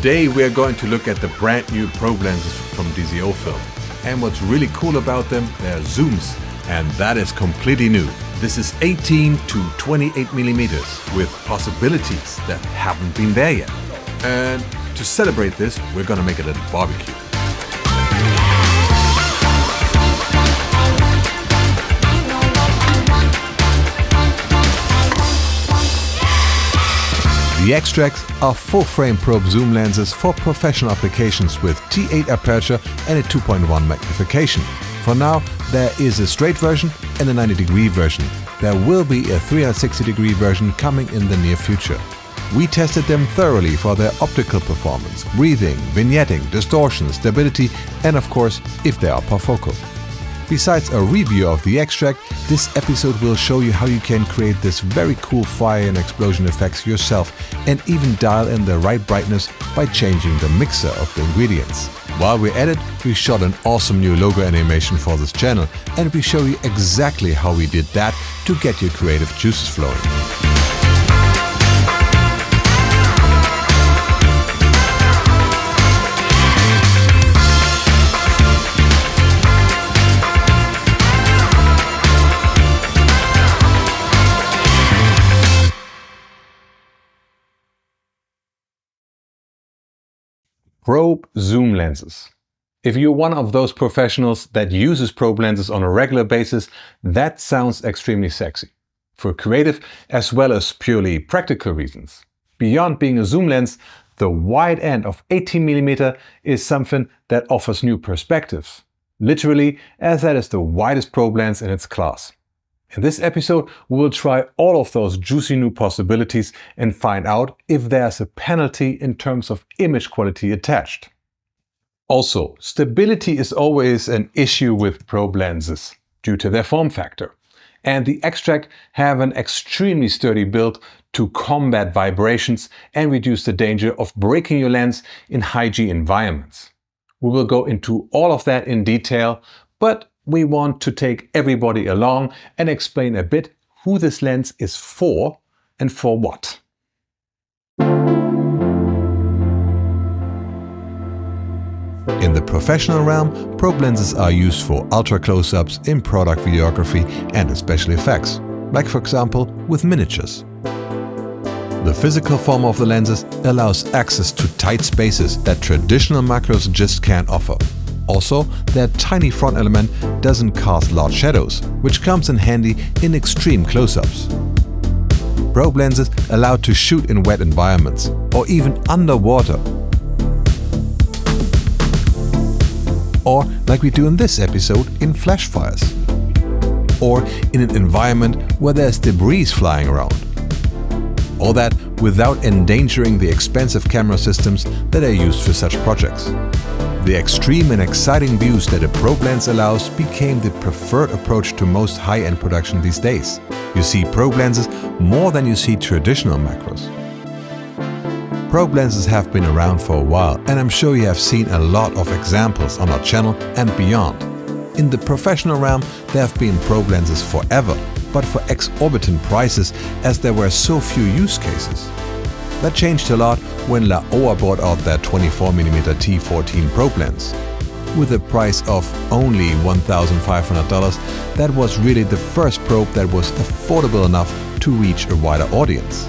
Today we are going to look at the brand new probe lenses from DZOFILM. And what's really cool about them, they're zooms, and that is completely new. This is 18 to 28 millimeters with possibilities that haven't been there yet. And to celebrate this, we're gonna make a little barbecue. The XTracts are full-frame probe zoom lenses for professional applications with T8 aperture and a 2.1 magnification. For now, there is a straight version and a 90-degree version. There will be a 360-degree version coming in the near future. We tested them thoroughly for their optical performance, breathing, vignetting, distortions, stability, and of course, if they are parfocal. Besides a review of the XTract, this episode will show you how you can create this very cool fire and explosion effects yourself and even dial in the right brightness by changing the mixer of the ingredients. While we're at it, we shot an awesome new logo animation for this channel and we show you exactly how we did that to get your creative juices flowing. Probe zoom lenses. If you're one of those professionals that uses probe lenses on a regular basis, that sounds extremely sexy. For creative as well as purely practical reasons. Beyond being a zoom lens, the wide end of 18mm is something that offers new perspectives. Literally, as that is the widest probe lens in its class. In this episode, we will try all of those juicy new possibilities and find out if there's a penalty in terms of image quality attached. Also, stability is always an issue with probe lenses due to their form factor. And the XTract have an extremely sturdy build to combat vibrations and reduce the danger of breaking your lens in high-G environments. We will go into all of that in detail, but we want to take everybody along and explain a bit who this lens is for and for what. In the professional realm, probe lenses are used for ultra close-ups in product videography and in special effects, like for example with miniatures. The physical form of the lenses allows access to tight spaces that traditional macros just can't offer. Also, their tiny front element doesn't cast large shadows, which comes in handy in extreme close-ups. Probe lenses allow to shoot in wet environments, or even underwater. Or, like we do in this episode, in flash fires. Or in an environment where there's debris flying around. All that without endangering the expensive camera systems that are used for such projects. The extreme and exciting views that a probe lens allows became the preferred approach to most high-end production these days. You see probe lenses more than you see traditional macros. Probe lenses have been around for a while, and I'm sure you have seen a lot of examples on our channel and beyond. In the professional realm, there have been probe lenses forever, but for exorbitant prices as there were so few use cases. That changed a lot when Laowa brought out their 24mm T14 probe lens. With a price of only $1,500, that was really the first probe that was affordable enough to reach a wider audience.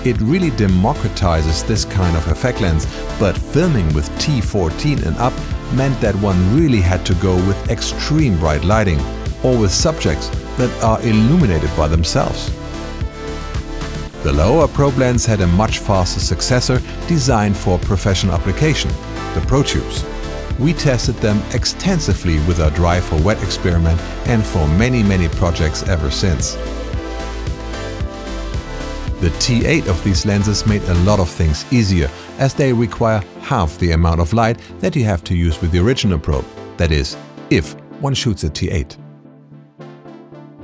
It really democratizes this kind of effect lens, but filming with T14 and up meant that one really had to go with extreme bright lighting or with subjects that are illuminated by themselves. The Laowa probe lens had a much faster successor designed for professional application, the ProTubes. We tested them extensively with our Dry for Wet experiment and for many projects ever since. The T8 of these lenses made a lot of things easier as they require half the amount of light that you have to use with the original probe, that is, if one shoots a T8.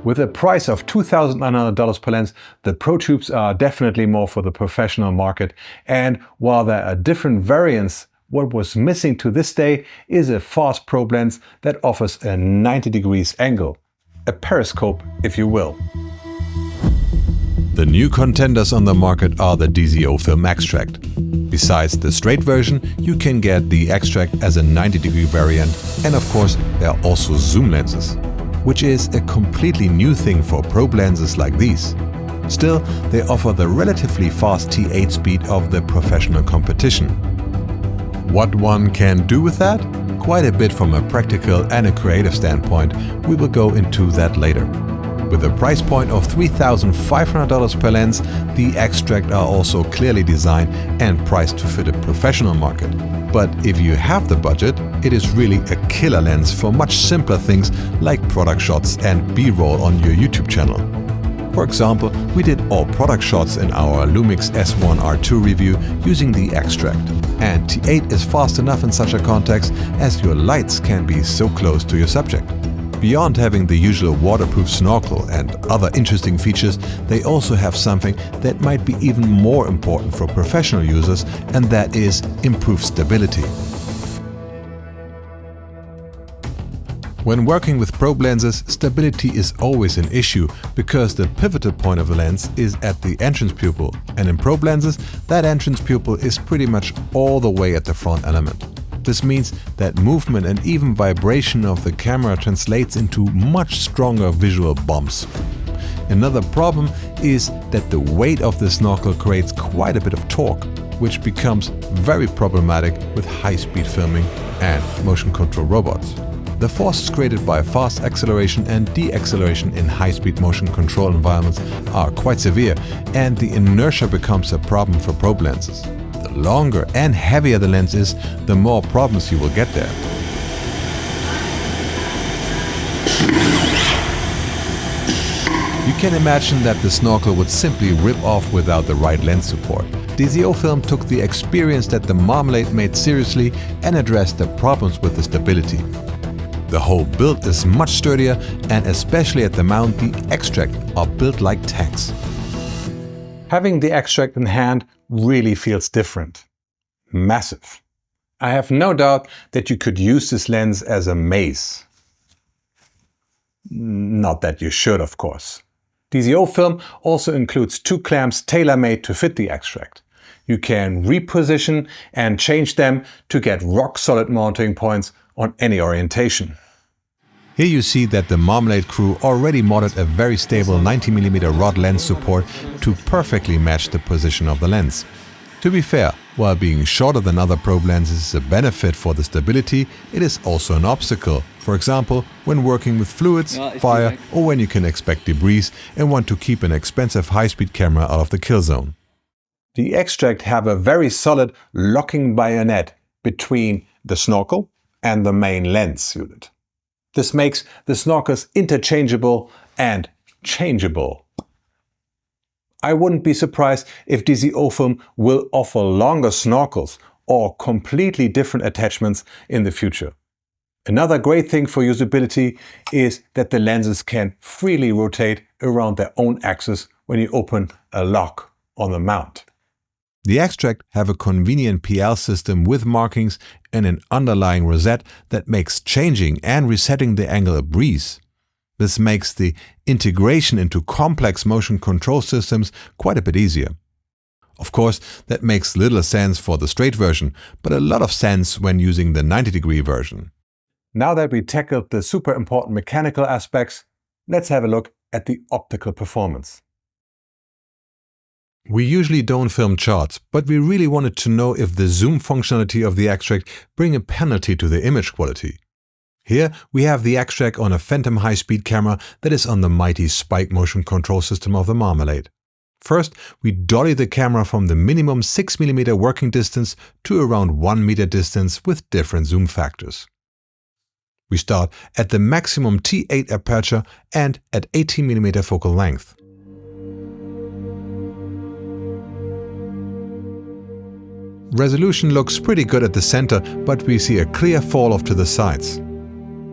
With a price of $2,900 per lens, the ProTubes are definitely more for the professional market, and while there are different variants, what was missing to this day is a fast probe lens that offers a 90 degrees angle. A periscope, if you will. The The new contenders on the market are the DZOFILM X-Tract. Besides the straight version, you can get the X-Tract as a 90-degree variant, and of course there are also zoom lenses, which is a completely new thing for probe lenses like these. Still, they offer the relatively fast T8 speed of the professional competition. What one can do with that? Quite a bit from a practical and a creative standpoint. We will go into that later. With a price point of $3,500 per lens, the X-Tract are also clearly designed and priced to fit a professional market. But if you have the budget, it is really a killer lens for much simpler things like product shots and B-roll on your YouTube channel. For example, we did all product shots in our Lumix S1R2 review using the X-Tract. And T8 is fast enough in such a context as your lights can be so close to your subject. Beyond having the usual waterproof snorkel and other interesting features, they also have something that might be even more important for professional users, and that is improved stability. When working with probe lenses, stability is always an issue because the pivotal point of the lens is at the entrance pupil, and in probe lenses, that entrance pupil is pretty much all the way at the front element. This means that movement and even vibration of the camera translates into much stronger visual bumps. Another problem is that the weight of the snorkel creates quite a bit of torque, which becomes very problematic with high-speed filming and motion control robots. The forces created by fast acceleration and deceleration in high-speed motion control environments are quite severe, and the inertia becomes a problem for probe lenses. The longer and heavier the lens is, the more problems you will get there. You can imagine that the snorkel would simply rip off without the right lens support. DZOFILM took the experience that the Marmalade made seriously and addressed the problems with the stability. The whole build is much sturdier, and especially at the mount, the X-Tract are built like tanks. Having the X-Tract in hand really feels different. Massive. I have no doubt that you could use this lens as a maze. Not that you should, of course. DZOFILM also includes two clamps tailor-made to fit the X-Tract. You can reposition and change them to get rock-solid mounting points on any orientation. Here you see that the Marmalade crew already modded a very stable 90mm rod lens support to perfectly match the position of the lens. To be fair, while being shorter than other probe lenses is a benefit for the stability, it is also an obstacle. For example, when working with fluids, fire, or when you can expect debris and want to keep an expensive high-speed camera out of the kill zone. The X-Tract have a very solid locking bayonet between the snorkel and the main lens unit. This makes the snorkels interchangeable and changeable. I wouldn't be surprised if DZOFILM will offer longer snorkels or completely different attachments in the future. Another great thing for usability is that the lenses can freely rotate around their own axis when you open a lock on the mount. The X-Tract have a convenient PL system with markings and an underlying rosette that makes changing and resetting the angle a breeze. This makes the integration into complex motion control systems quite a bit easier. Of course, that makes little sense for the straight version, but a lot of sense when using the 90-degree version. Now that we tackled the super important mechanical aspects, let's have a look at the optical performance. We usually don't film charts, but we really wanted to know if the zoom functionality of the X-Tract bring a penalty to the image quality. Here we have the X-Tract on a phantom high-speed camera that is on the mighty Spike motion control system of the Marmalade. First, we dolly the camera from the minimum 6mm working distance to around 1 meter distance with different zoom factors. We start at the maximum T8 aperture and at 18mm focal length. Resolution looks pretty good at the center, but we see a clear fall off to the sides.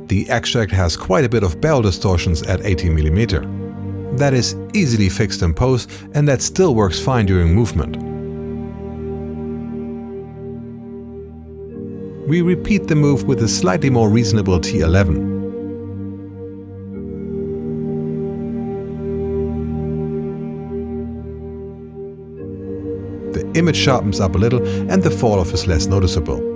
The X-Tract has quite a bit of barrel distortions at 18mm. That is easily fixed in post, and that still works fine during movement. We repeat the move with a slightly more reasonable T11. The image sharpens up a little and the fall off is less noticeable.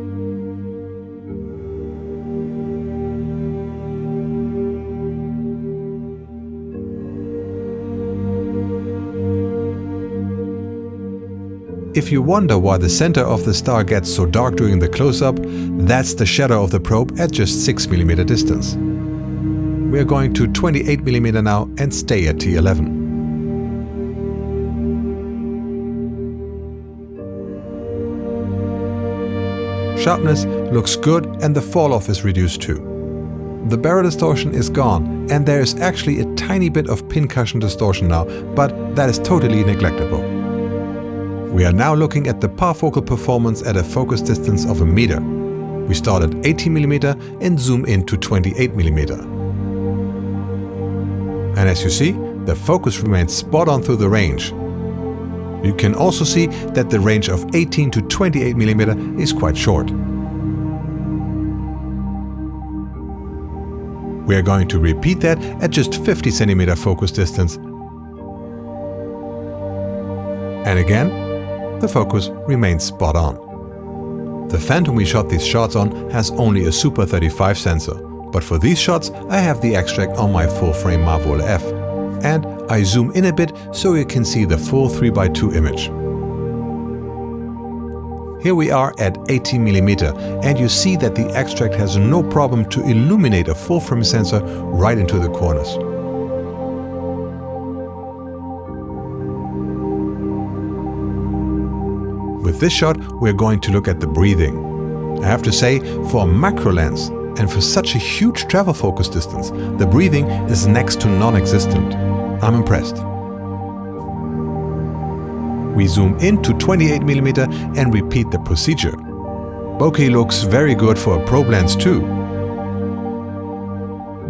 If you wonder why the center of the star gets so dark during the close-up, that's the shadow of the probe at just 6 mm distance. We are going to 28 mm now and stay at T11. Sharpness looks good and the fall-off is reduced too. The barrel distortion is gone and there is actually a tiny bit of pincushion distortion now, but that is totally neglectable. We are now looking at the parfocal performance at a focus distance of 1 meter. We start at 18 mm and zoom in to 28 mm. And as you see, the focus remains spot on through the range. You can also see that the range of 18 to 28 mm is quite short. We are going to repeat that at just 50 cm focus distance. And again, the focus remains spot on. The phantom we shot these shots on has only a Super 35 sensor, but for these shots I have the XTract on my full-frame Marvel F, and I zoom in a bit so you can see the full 3x2 image. Here we are at 18 mm and you see that the XTract has no problem to illuminate a full-frame sensor right into the corners. With this shot, we're going to look at the breathing. I have to say, for a macro lens and for such a huge travel focus distance, the breathing is next to non-existent. I'm impressed. We zoom in to 28 mm and repeat the procedure. Bokeh looks very good for a probe lens too.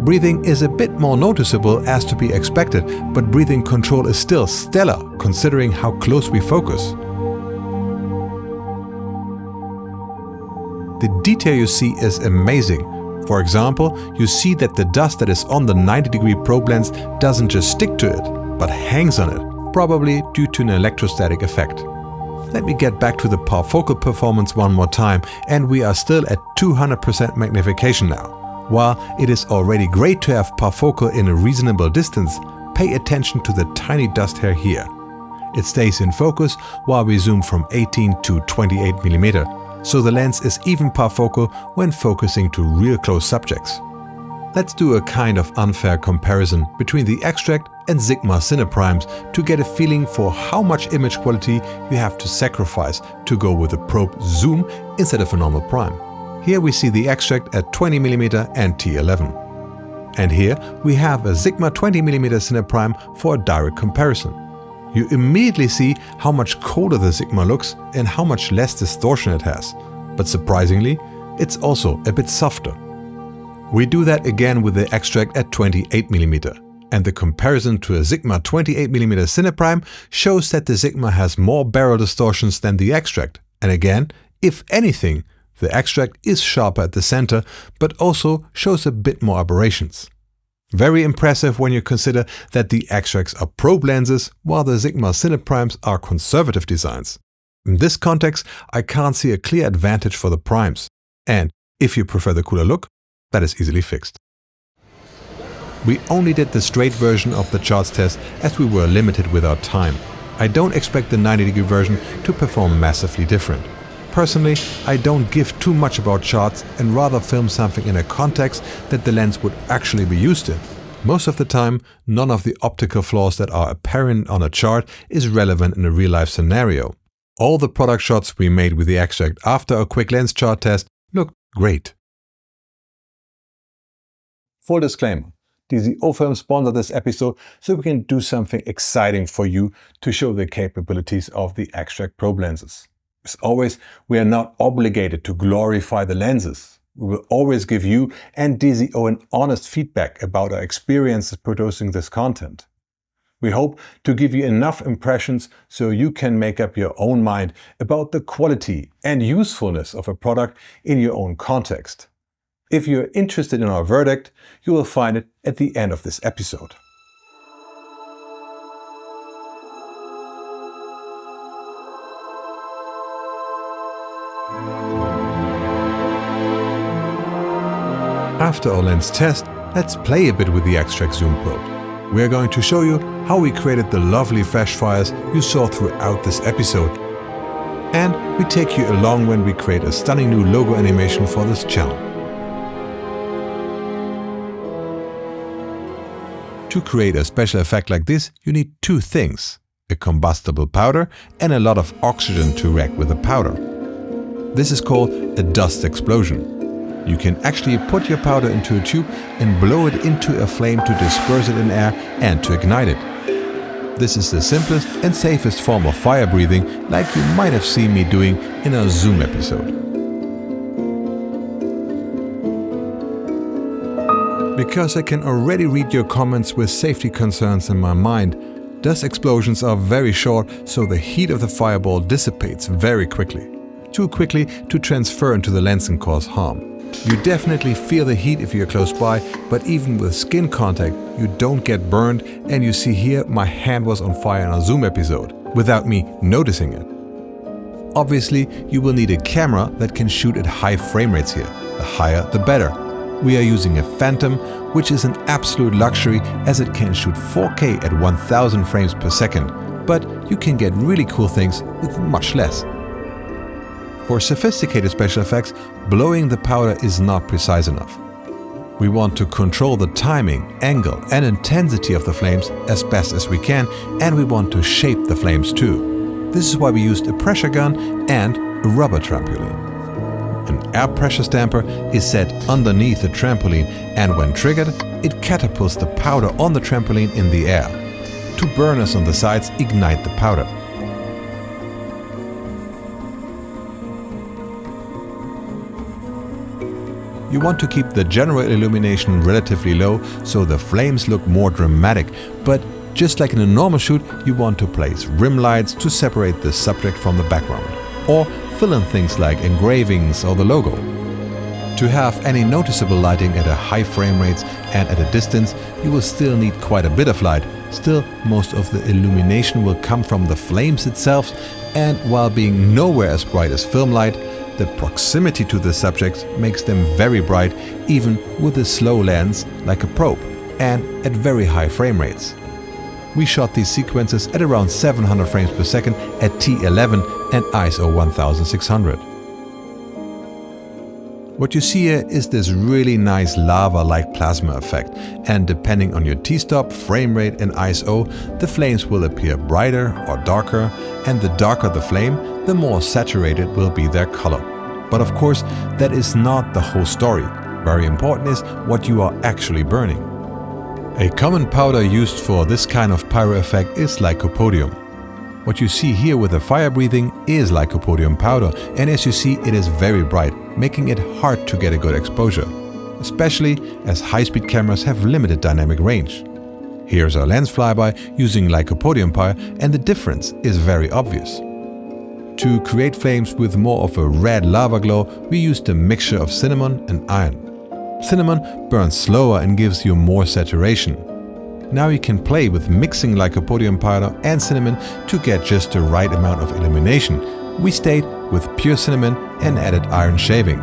Breathing is a bit more noticeable as to be expected, but breathing control is still stellar considering how close we focus. The detail you see is amazing. For example, you see that the dust that is on the 90-degree probe lens doesn't just stick to it, but hangs on it, probably due to an electrostatic effect. Let me get back to the parfocal performance one more time, and we are still at 200% magnification now. While it is already great to have parfocal in a reasonable distance, pay attention to the tiny dust hair here. It stays in focus while we zoom from 18 to 28 mm. So the lens is even parfocal when focusing to real close subjects. Let's do a kind of unfair comparison between the XTract and Sigma cineprimes to get a feeling for how much image quality you have to sacrifice to go with a probe zoom instead of a normal prime. Here we see the XTract at 20 mm and T11. And here we have a Sigma 20 mm cineprime for a direct comparison. You immediately see how much colder the Sigma looks and how much less distortion it has. But surprisingly, it's also a bit softer. We do that again with the XTract at 28 mm. And the comparison to a Sigma 28 mm cineprime shows that the Sigma has more barrel distortions than the XTract. And again, if anything, the XTract is sharper at the center, but also shows a bit more aberrations. Very impressive when you consider that the XTracts are probe lenses, while the Sigma cineprimes are conservative designs. In this context, I can't see a clear advantage for the primes. And if you prefer the cooler look, that is easily fixed. We only did the straight version of the charts test as we were limited with our time. I don't expect the 90-degree version to perform massively different. Personally, I don't give too much about charts and rather film something in a context that the lens would actually be used in. Most of the time, none of the optical flaws that are apparent on a chart is relevant in a real-life scenario. All the product shots we made with the XTract after a quick lens chart test looked great. Full disclaimer. DZOFILM sponsored this episode so we can do something exciting for you to show the capabilities of the XTract probe lenses. As always, we are not obligated to glorify the lenses. We will always give you and DZO an honest feedback about our experiences producing this content. We hope to give you enough impressions so you can make up your own mind about the quality and usefulness of a product in your own context. If you're interested in our verdict, you will find it at the end of this episode. After our lens test, let's play a bit with the XTract zoom probe. We are going to show you how we created the lovely flash fires you saw throughout this episode. And we take you along when we create a stunning new logo animation for this channel. To create a special effect like this, you need two things: a combustible powder and a lot of oxygen to react with the powder. This is called a dust explosion. You can actually put your powder into a tube and blow it into a flame to disperse it in air and to ignite it. This is the simplest and safest form of fire breathing, like you might have seen me doing in a Zoom episode. Because I can already read your comments with safety concerns in my mind, dust explosions are very short, so the heat of the fireball dissipates very quickly. Too quickly to transfer into the lens and cause harm. You definitely feel the heat if you're close by, but even with skin contact, you don't get burned, and you see here my hand was on fire in a Zoom episode, without me noticing it. Obviously, you will need a camera that can shoot at high frame rates here. The higher, the better. We are using a Phantom, which is an absolute luxury as it can shoot 4K at 1000 frames per second, but you can get really cool things with much less. For sophisticated special effects, blowing the powder is not precise enough. We want to control the timing, angle and intensity of the flames as best as we can, and we want to shape the flames too. This is why we used a pressure gun and a rubber trampoline. An air pressure stamper is set underneath the trampoline, and when triggered, it catapults the powder on the trampoline in the air. Two burners on the sides ignite the powder. You want to keep the general illumination relatively low so the flames look more dramatic, but just like in a normal shoot, you want to place rim lights to separate the subject from the background, or fill in things like engravings or the logo. To have any noticeable lighting at a high frame rates and at a distance, you will still need quite a bit of light. Still, most of the illumination will come from the flames itself, and while being nowhere as bright as film light, the proximity to the subjects makes them very bright, even with a slow lens like a probe, and at very high frame rates. We shot these sequences at around 700 frames per second at T11 and ISO 1600. What you see here is this really nice lava-like plasma effect, and depending on your t-stop, frame rate and ISO, the flames will appear brighter or darker, and the darker the flame, the more saturated will be their color. But of course, that is not the whole story. Very important is what you are actually burning. A common powder used for this kind of pyro effect is lycopodium. What you see here with the fire breathing is lycopodium powder, and as you see, it is very bright, making it hard to get a good exposure, especially as high-speed cameras have limited dynamic range. Here's our lens flyby using lycopodium powder, and the difference is very obvious. To create flames with more of a red lava glow, we used a mixture of cinnamon and iron. Cinnamon burns slower and gives you more saturation. Now you can play with mixing lycopodium powder and cinnamon to get just the right amount of illumination. We stayed with pure cinnamon and added iron shaving.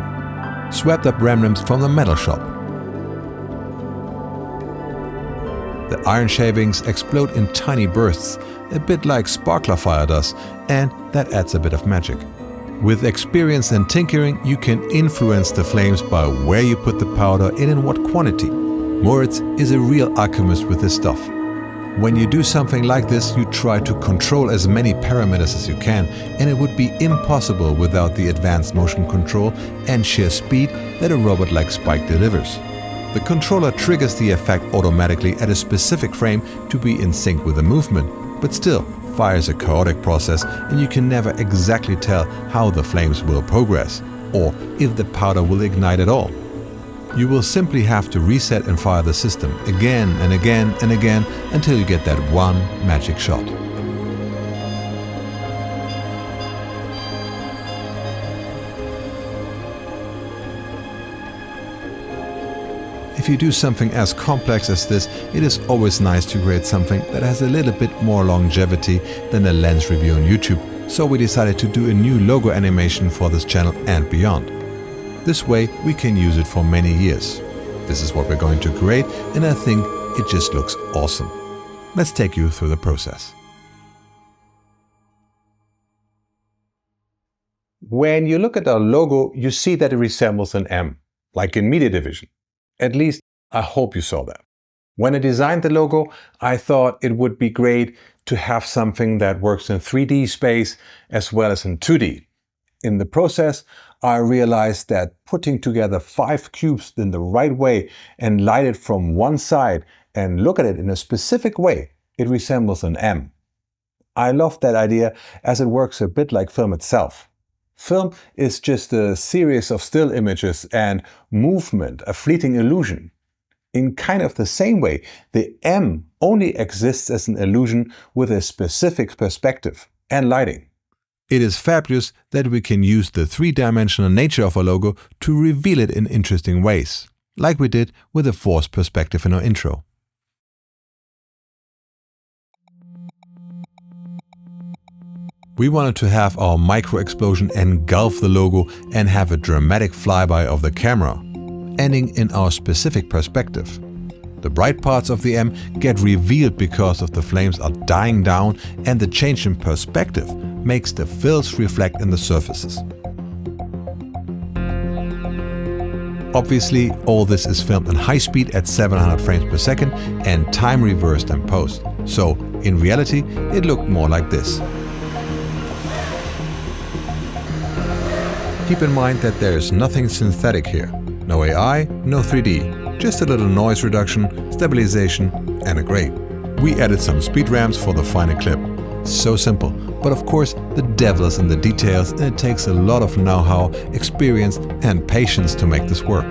Swept up remnants from the metal shop. The iron shavings explode in tiny bursts, a bit like sparkler fire does, and that adds a bit of magic. With experience and tinkering, you can influence the flames by where you put the powder and in what quantity. Moritz is a real alchemist with this stuff. When you do something like this, you try to control as many parameters as you can, and it would be impossible without the advanced motion control and sheer speed that a robot like Spike delivers. The controller triggers the effect automatically at a specific frame to be in sync with the movement, but still, fire is a chaotic process and you can never exactly tell how the flames will progress, or if the powder will ignite at all. You will simply have to reset and fire the system again and again and again until you get that one magic shot. If you do something as complex as this, it is always nice to create something that has a little bit more longevity than a lens review on YouTube, so we decided to do a new logo animation for this channel and beyond. This way we can use it for many years. This is what we're going to create, and I think it just looks awesome. Let's take you through the process. When you look at our logo, you see that it resembles an M, like in media division. At least, I hope you saw that. When I designed the logo, I thought it would be great to have something that works in 3D space as well as in 2D. In the process, I realized that putting together 5 cubes in the right way and light it from one side and look at it in a specific way, it resembles an M. I love that idea as it works a bit like film itself. Film is just a series of still images and movement, a fleeting illusion. In kind of the same way, the M only exists as an illusion with a specific perspective and lighting. It is fabulous that we can use the three-dimensional nature of our logo to reveal it in interesting ways, like we did with the forced perspective in our intro. We wanted to have our micro explosion engulf the logo and have a dramatic flyby of the camera, ending in our specific perspective. The bright parts of the M get revealed because of the flames are dying down, and the change in perspective makes the fills reflect in the surfaces. Obviously, all this is filmed in high speed at 700 frames per second and time reversed in post. So, in reality, it looked more like this. Keep in mind that there is nothing synthetic here. No AI, no 3D, just a little noise reduction, stabilization and a grade. We added some speed ramps for the final clip. So simple, but of course the devil is in the details, and it takes a lot of know-how, experience and patience to make this work.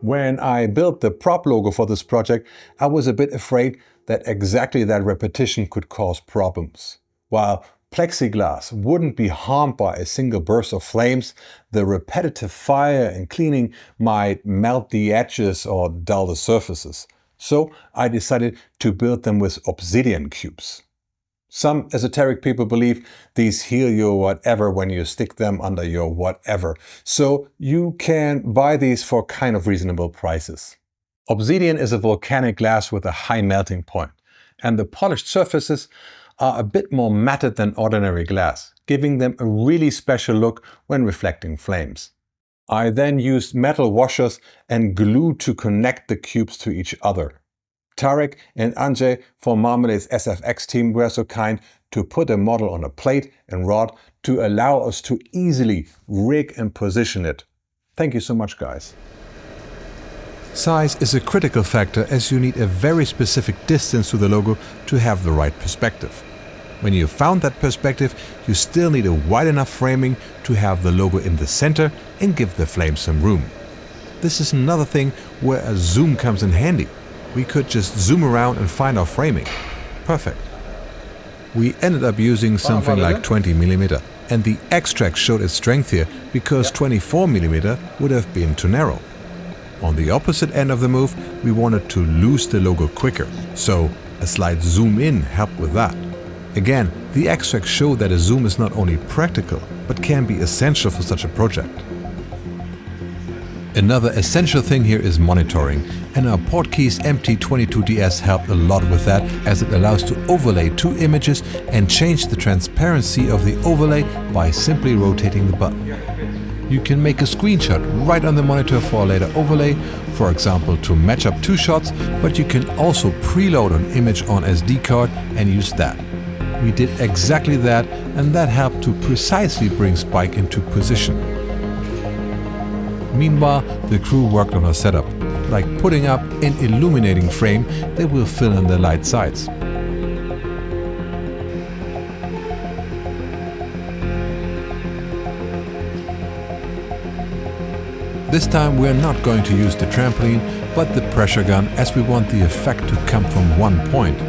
When I built the prop logo for this project, I was a bit afraid that exactly that repetition could cause problems. While plexiglass wouldn't be harmed by a single burst of flames, the repetitive fire and cleaning might melt the edges or dull the surfaces. So I decided to build them with obsidian cubes. Some esoteric people believe these heal your whatever when you stick them under your whatever, so you can buy these for kind of reasonable prices. Obsidian is a volcanic glass with a high melting point, and the polished surfaces are a bit more matted than ordinary glass, giving them a really special look when reflecting flames. I then used metal washers and glue to connect the cubes to each other. Tarek and Anjay from Marmalade's SFX team were so kind to put a model on a plate and rod to allow us to easily rig and position it. Thank you so much, guys. Size is a critical factor, as you need a very specific distance to the logo to have the right perspective. When you found that perspective, you still need a wide enough framing to have the logo in the center and give the flame some room. This is another thing where a zoom comes in handy. We could just zoom around and find our framing. Perfect. We ended up using something like 20mm, and the XTract showed its strength here because 24mm would have been too narrow. On the opposite end of the move, we wanted to lose the logo quicker, so a slight zoom in helped with that. Again, the XTract showed that a zoom is not only practical, but can be essential for such a project. Another essential thing here is monitoring, and our Portkeys MT22DS helped a lot with that, as it allows to overlay 2 images and change the transparency of the overlay by simply rotating the button. You can make a screenshot right on the monitor for a later overlay, for example to match up 2 shots, but you can also preload an image on SD card and use that. We did exactly that, and that helped to precisely bring Spike into position. Meanwhile, the crew worked on a setup, like putting up an illuminating frame that will fill in the light sides. This time we're not going to use the trampoline, but the pressure gun, as we want the effect to come from one point.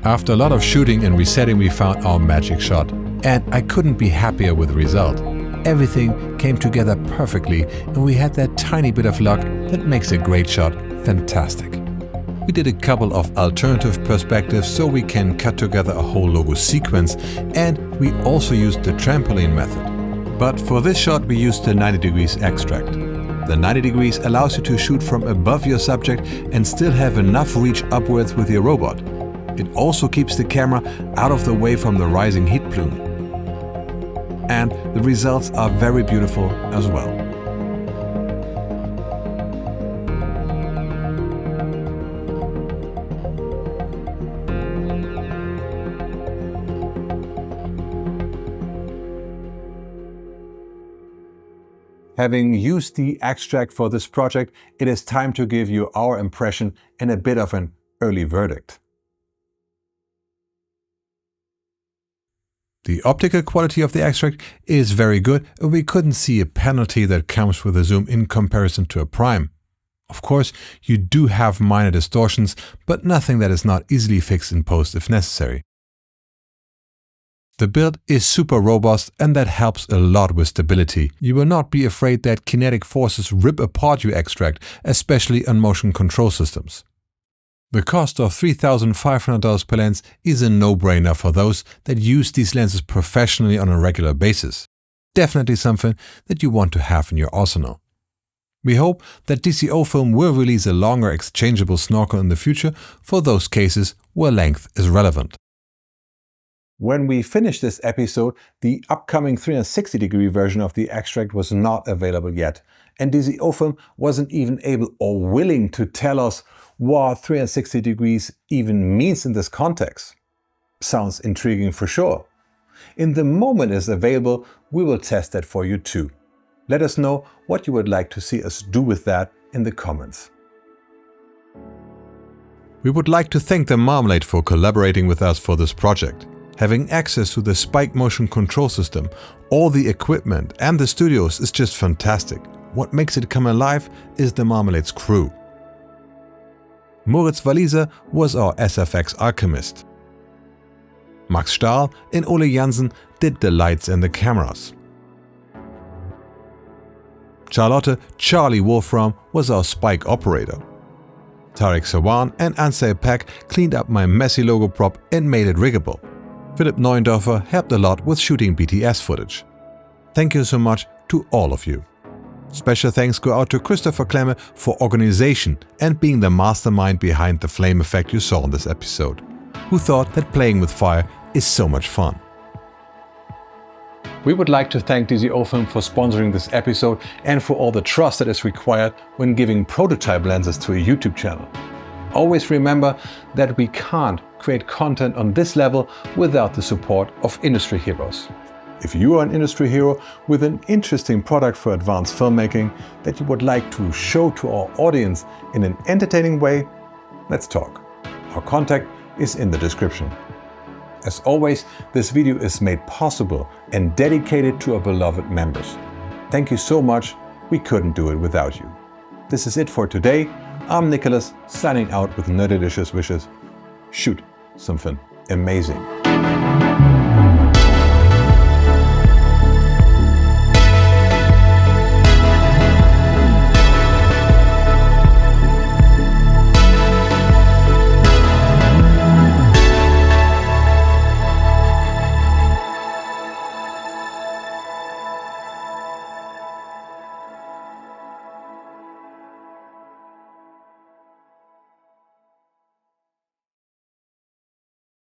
After a lot of shooting and resetting, we found our magic shot, and I couldn't be happier with the result. Everything came together perfectly, and we had that tiny bit of luck that makes a great shot fantastic. We did a couple of alternative perspectives so we can cut together a whole logo sequence, and we also used the trampoline method. But for this shot we used the 90 degrees X-Tract. The 90 degrees allows you to shoot from above your subject and still have enough reach upwards with your robot. It also keeps the camera out of the way from the rising heat plume. And the results are very beautiful as well. Having used the XTract for this project, it is time to give you our impression and a bit of an early verdict. The optical quality of the XTract is very good, and we couldn't see a penalty that comes with a zoom in comparison to a prime. Of course, you do have minor distortions, but nothing that is not easily fixed in post if necessary. The build is super robust, and that helps a lot with stability. You will not be afraid that kinetic forces rip apart your XTract, especially on motion control systems. The cost of $3,500 per lens is a no-brainer for those that use these lenses professionally on a regular basis. Definitely something that you want to have in your arsenal. We hope that DZOFILM will release a longer exchangeable snorkel in the future for those cases where length is relevant. When we finished this episode, the upcoming 360-degree version of the XTract was not available yet, and DZOFILM wasn't even able or willing to tell us what 360 degrees even means in this context. Sounds intriguing for sure. In the moment it's available, we will test that for you too. Let us know what you would like to see us do with that in the comments. We would like to thank the Marmalade for collaborating with us for this project. Having access to the Spike motion control system, all the equipment and the studios is just fantastic. What makes it come alive is the Marmalade's crew. Moritz Walliser was our SFX alchemist. Max Stahl and Ole Jansen did the lights and the cameras. Charlotte Charlie Wolfram was our Spike operator. Tarek Sawan and Ansel Peck cleaned up my messy logo prop and made it riggable. Philipp Neuendorfer helped a lot with shooting BTS footage. Thank you so much to all of you. Special thanks go out to Christopher Klemme for organization and being the mastermind behind the flame effect you saw in this episode, who thought that playing with fire is so much fun. We would like to thank DZOFILM for sponsoring this episode and for all the trust that is required when giving prototype lenses to a YouTube channel. Always remember that we can't create content on this level without the support of industry heroes. If you are an industry hero with an interesting product for advanced filmmaking that you would like to show to our audience in an entertaining way, let's talk. Our contact is in the description. As always, this video is made possible and dedicated to our beloved members. Thank you so much, we couldn't do it without you. This is it for today. I'm Nicholas, signing out with nerdalicious wishes. Shoot something amazing.